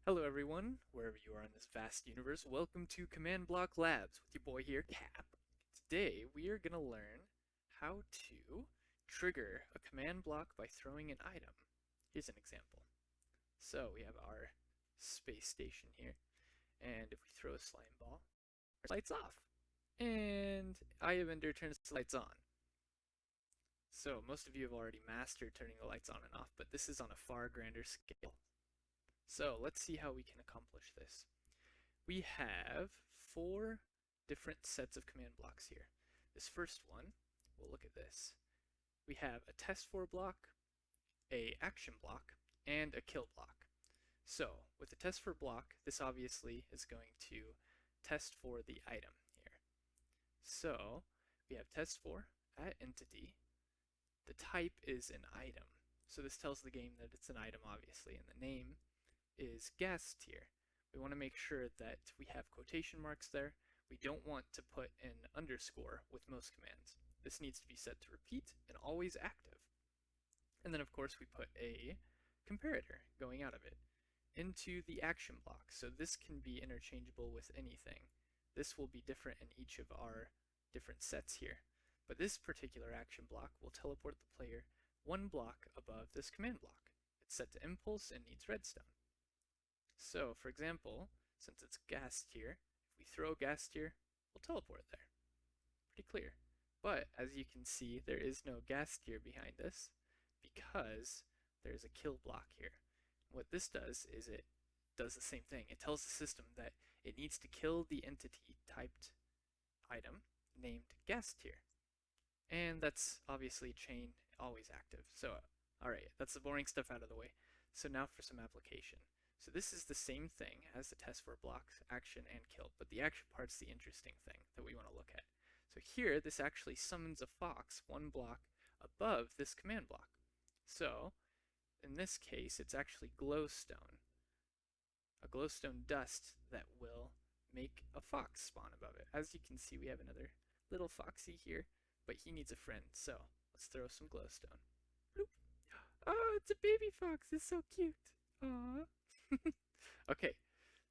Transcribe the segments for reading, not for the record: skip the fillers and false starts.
Hello everyone, wherever you are in this vast universe, welcome to Command Block Labs with your boy here, Cap. Today we are going to learn how to trigger a command block by throwing an item. Here's an example. So we have our space station here, and if we throw a slime ball, lights off. And Eye of Ender turns the lights on. So most of you have already mastered turning the lights on and off, but this is on a far grander scale. So let's see how we can accomplish this. We have four different sets of command blocks here. This first one, we'll look at this. We have a test for block, a action block, and a kill block. So with the test for block, this obviously is going to test for the item here. So we have test for at entity. The type is an item. So this tells the game that it's an item, obviously, and the name is gas tier. We want to make sure that we have quotation marks there. We don't want to put an underscore with most commands. This needs to be set to repeat and always active. And then of course we put a comparator going out of it into the action block. So this can be interchangeable with anything. This will be different in each of our different sets here. But this particular action block will teleport the player one block above this command block. It's set to impulse and needs redstone. So, for example, since it's gas tier, if we throw gas tier, we'll teleport there. Pretty clear. But, as you can see, there is no gas tier behind us because there's a kill block here. What this does is it does the same thing. It tells the system that it needs to kill the entity typed item named gas tier. And that's obviously chain always active. So, alright, that's the boring stuff out of the way. So now for some application. So this is the same thing as the test for blocks, action, and kill, but the action part's the interesting thing that we want to look at. So here, this actually summons a fox one block above this command block. So, in this case, it's actually glowstone. A glowstone dust that will make a fox spawn above it. As you can see, we have another little foxy here, but he needs a friend, so let's throw some glowstone. Bloop. Oh, it's a baby fox, it's so cute. Aww. Okay,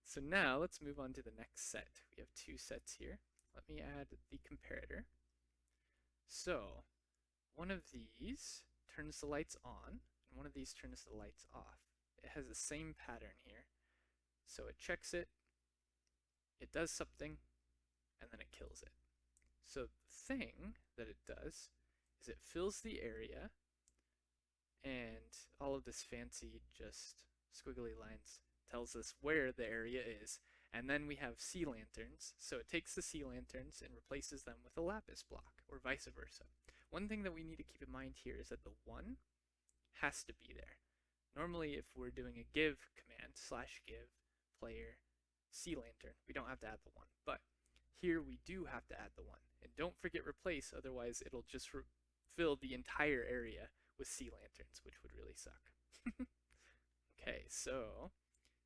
so now let's move on to the next set. We have two sets here. Let me add the comparator. So, one of these turns the lights on, and one of these turns the lights off. It has the same pattern here. So it checks it, it does something, and then it kills it. So the thing that it does is it fills the area, and all of this fancy just squiggly lines tells us where the area is. And then we have sea lanterns, so it takes the sea lanterns and replaces them with a lapis block, or vice versa. One thing that we need to keep in mind here is that the 1 has to be there. Normally, if we're doing a give command, /give player sea lantern, we don't have to add the 1. But here we do have to add the 1. And don't forget replace, otherwise it'll just fill the entire area with sea lanterns, which would really suck. Okay, so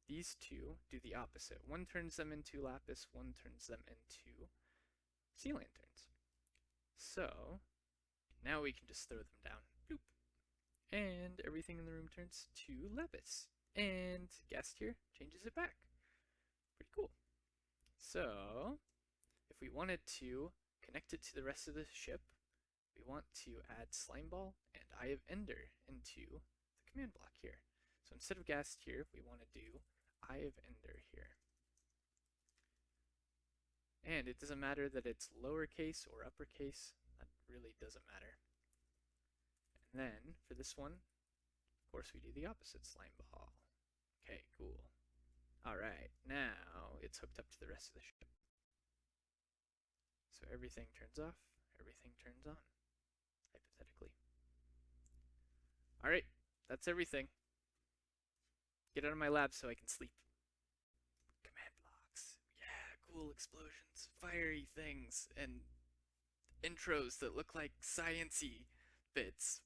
these two do the opposite. One turns them into lapis, one turns them into sea lanterns. So now we can just throw them down. Bloop. And everything in the room turns to lapis. And gas tier changes it back. Pretty cool. So if we wanted to connect it to the rest of the ship, we want to add Slimeball and Eye of Ender into the command block here. So instead of gas tier, we want to do Eye of Ender here. And it doesn't matter that it's lowercase or uppercase, that really doesn't matter. And then for this one, of course we do the opposite, slime ball. Okay, cool. Alright, now it's hooked up to the rest of the ship. So everything turns off, everything turns on, hypothetically. Alright, that's everything. Get out of my lab so I can sleep. Command blocks. Yeah, cool explosions, fiery things, and intros that look like science-y bits.